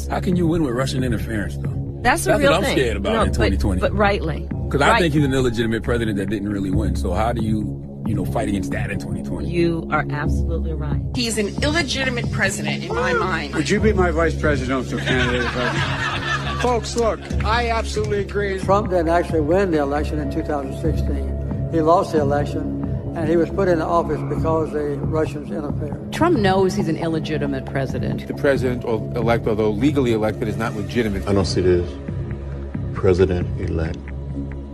How can you win with Russian interference, though? That's the real what I'm thing. scared about in 2020. But rightly. Because I think he's an illegitimate president that didn't really win. So how do you fight against that in 2020? You are absolutely right. He's an illegitimate president in my mind. Would you be my vice presidential candidate? Folks, look, I absolutely agree. Trump didn't actually win the election in 2016. He lost the election, and he was put into office because the Russians interfered. Trump knows he's an illegitimate president. The president-elect, although legally elected, is not legitimate. I don't see this president-elect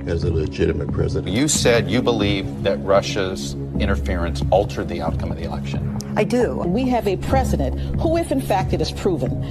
as a legitimate president. You said you believe that Russia's interference altered the outcome of the election. I do. We have a president who, if in fact it is proven,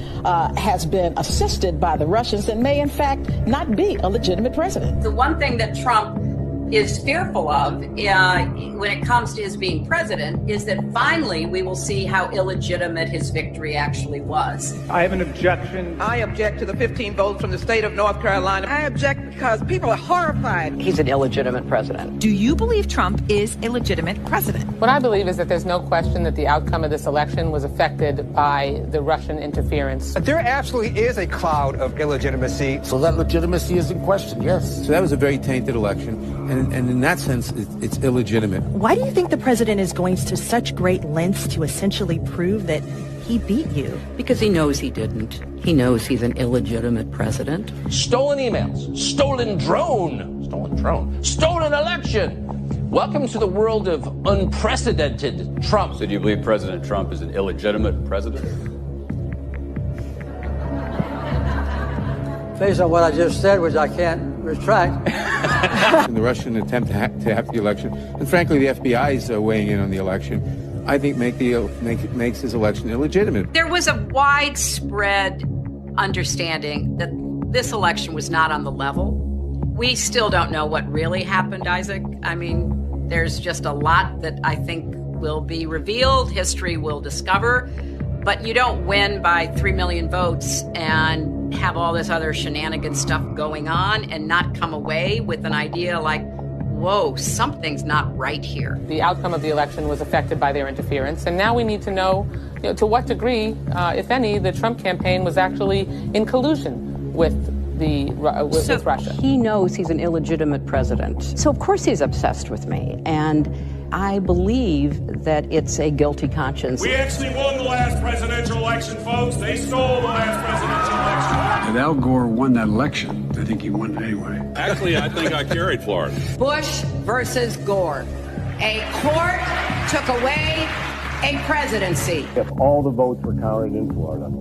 has been assisted by the Russians and may in fact not be a legitimate president. The one thing that Trump is fearful of when it comes to his being president is that finally we will see how illegitimate his victory actually was. I have an objection. I object to the 15 votes from the state of North Carolina. I object because people are horrified. He's an illegitimate president. Do you believe Trump is a legitimate president? What I believe is that there's no question that the outcome of this election was affected by the Russian interference. There absolutely is a cloud of illegitimacy. So that legitimacy is in question, yes. So that was a very tainted election. And in that sense, it's illegitimate. Why do you think the president is going to such great lengths to essentially prove that he beat you? Because he knows he didn't. He knows he's an illegitimate president. Stolen emails, stolen election. Welcome to the world of unprecedented Trump. So do you believe President Trump is an illegitimate president? Based on what I just said, which I can't retract. In the Russian attempt to have the election, and frankly, the FBI is weighing in on the election, I think makes his election illegitimate. There was a widespread understanding that this election was not on the level. We still don't know what really happened, Isaac. I mean, there's just a lot that I think will be revealed, history will discover, but you don't win by 3 million votes and have all this other shenanigan stuff going on and not come away with an idea like, whoa, something's not right here. The outcome of the election was affected by their interference, and now we need to know, to what degree, if any, the Trump campaign was actually in collusion with Russia. He knows he's an illegitimate president. So of course he's obsessed with me, and I believe that it's a guilty conscience. We actually won the last presidential election, folks. They stole the last presidential election. If Al Gore won that election, I think he won it anyway. Actually, I think I carried Florida. Bush versus Gore. A court took away a presidency. If all the votes were counted in Florida,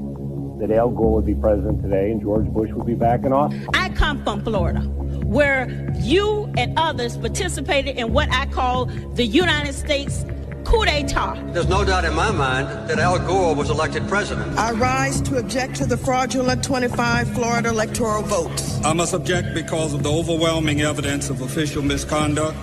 that Al Gore would be president today and George Bush would be back in office. I come from Florida, where you and others participated in what I call the United States coup d'etat. There's no doubt in my mind that Al Gore was elected president. I rise to object to the fraudulent 25 Florida electoral votes. I must object because of the overwhelming evidence of official misconduct,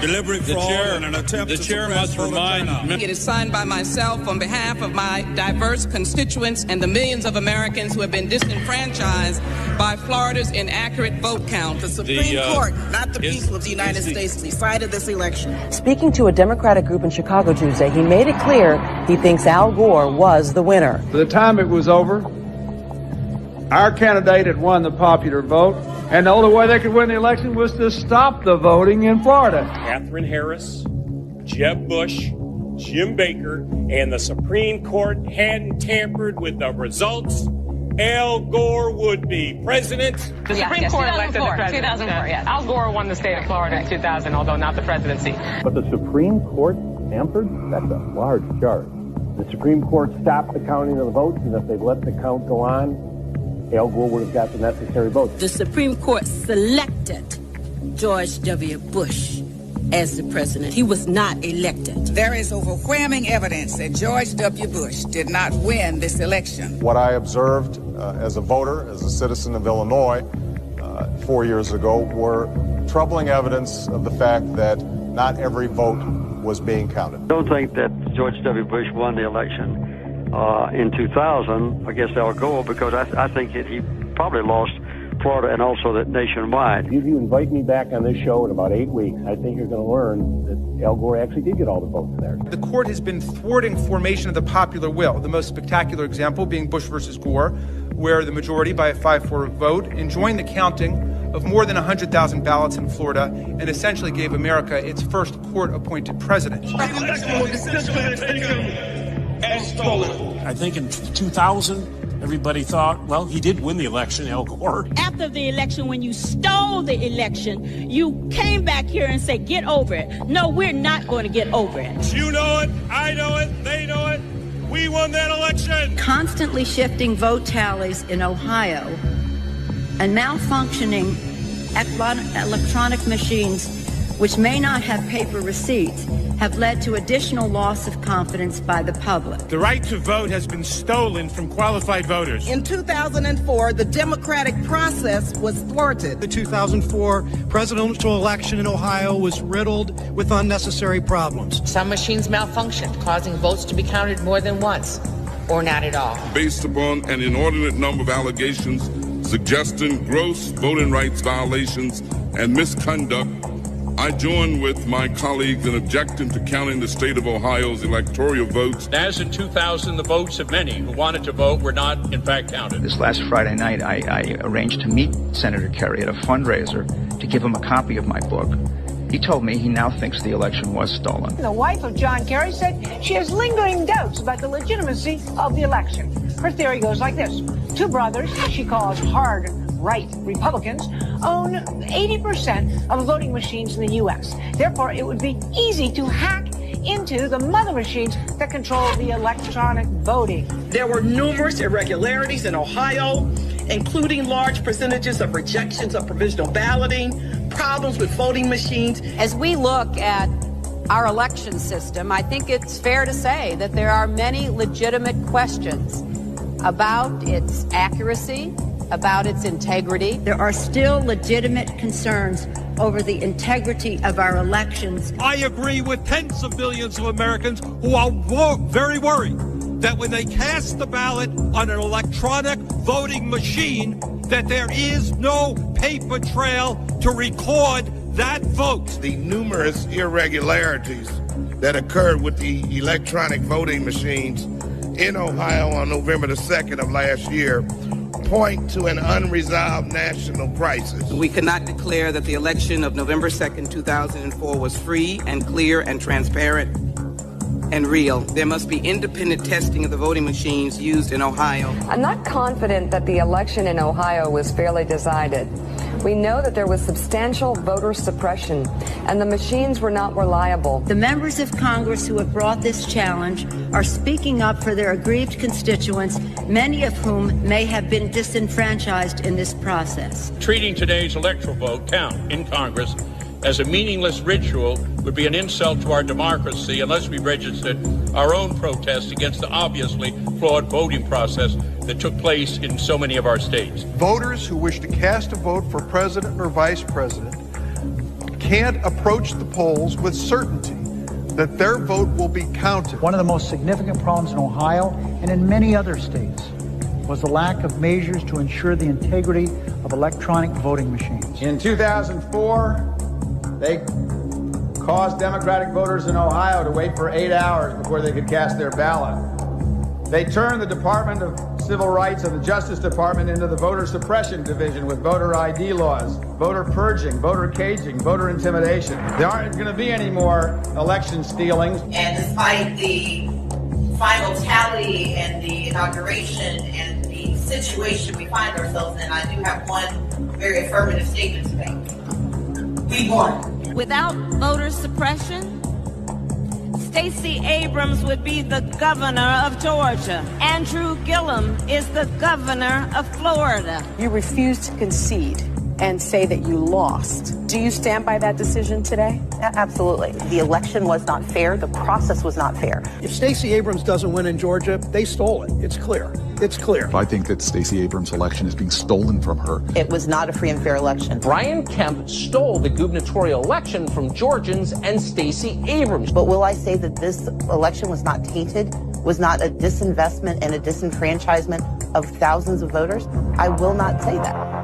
deliberate fraud, and an attempt to suppress voter turnout. It is signed by myself on behalf of my diverse constituents and the millions of Americans who have been disenfranchised by Florida's inaccurate vote count. The Supreme Court, not the people of the United States, decided this election. Speaking to a Democratic group in Chicago Tuesday, he made it clear he thinks Al Gore was the winner. By the time it was over, our candidate had won the popular vote, and the only way they could win the election was to stop the voting in Florida. Catherine Harris, Jeb Bush, Jim Baker, and the Supreme Court hadn't tampered with the results, Al Gore would be president. The Supreme Court elected the president. 2004, yes. Al Gore won the state of Florida in 2000, although not the presidency. But the Supreme Court tampered? That's a large charge. The Supreme Court stopped the counting of the votes, and if they'd let the count go on, Al Gore would have got the necessary votes. The Supreme Court selected George W. Bush as the president. He was not elected. There is overwhelming evidence that George W. Bush did not win this election. What I observed as a voter, as a citizen of Illinois 4 years ago, were troubling evidence of the fact that not every vote was being counted. I don't think that George W. Bush won the election in 2000 against Al Gore because I think that he probably lost Florida and also that nationwide. If you invite me back on this show in about 8 weeks, I think you're going to learn that Al Gore actually did get all the votes there. The court has been thwarting formation of the popular will, the most spectacular example being Bush versus Gore, where the majority, by a 5-4 vote, enjoined the counting of more than 100,000 ballots in Florida and essentially gave America its first court-appointed president. I think in 2000, everybody thought, well, he did win the election, Al Gore. After the election, when you stole the election, you came back here and said, get over it. No, we're not going to get over it. You know it, I know it, they know it. We won that election. Constantly shifting vote tallies in Ohio and malfunctioning electronic machines, which may not have paper receipts, have led to additional loss of confidence by the public. The right to vote has been stolen from qualified voters. In 2004, the democratic process was thwarted. The 2004 presidential election in Ohio was riddled with unnecessary problems. Some machines malfunctioned, causing votes to be counted more than once, or not at all. Based upon an inordinate number of allegations suggesting gross voting rights violations and misconduct, I join with my colleagues in objecting to counting the state of Ohio's electoral votes. As in 2000, the votes of many who wanted to vote were not, in fact, counted. This last Friday night, I arranged to meet Senator Kerry at a fundraiser to give him a copy of my book. He told me he now thinks the election was stolen. The wife of John Kerry said she has lingering doubts about the legitimacy of the election. Her theory goes like this. Two brothers, she calls hard right Republicans, own 80% of voting machines in the U.S. Therefore, it would be easy to hack into the mother machines that control the electronic voting. There were numerous irregularities in Ohio, including large percentages of rejections of provisional balloting, problems with voting machines. As we look at our election system, I think it's fair to say that there are many legitimate questions about its accuracy, about its integrity. There are still legitimate concerns over the integrity of our elections. I agree with tens of millions of Americans who are very worried that when they cast the ballot on an electronic voting machine, that there is no paper trail to record that vote. The numerous irregularities that occurred with the electronic voting machines in Ohio on November the 2nd of last year point to an unresolved national crisis. We cannot declare that the election of November 2nd, 2004 was free and clear and transparent and real. There must be independent testing of the voting machines used in Ohio. I'm not confident that the election in Ohio was fairly decided. We know that there was substantial voter suppression, and the machines were not reliable. The members of Congress who have brought this challenge are speaking up for their aggrieved constituents, many of whom may have been disenfranchised in this process. Treating today's electoral vote count in Congress as a meaningless ritual would be an insult to our democracy unless we registered our own protest against the obviously flawed voting process that took place in so many of our states. Voters who wish to cast a vote for president or vice president can't approach the polls with certainty that their vote will be counted. One of the most significant problems in Ohio and in many other states was the lack of measures to ensure the integrity of electronic voting machines. In 2004, they caused Democratic voters in Ohio to wait for 8 hours before they could cast their ballot. They turned the Department of Civil Rights of the Justice Department into the voter suppression division with voter ID laws, voter purging, voter caging, voter intimidation. There aren't going to be any more election stealings. And despite the final tally and the inauguration and the situation we find ourselves in, I do have one very affirmative statement to make. We won. Without voter suppression, Stacey Abrams would be the governor of Georgia. Andrew Gillum is the governor of Florida. You refused to concede and say that you lost. Do you stand by that decision today? Absolutely. The election was not fair. The process was not fair. If Stacey Abrams doesn't win in Georgia, they stole it. It's clear. It's clear. I think that Stacey Abrams' election is being stolen from her. It was not a free and fair election. Brian Kemp stole the gubernatorial election from Georgians and Stacey Abrams. But will I say that this election was not tainted, was not a disinvestment and a disenfranchisement of thousands of voters? I will not say that.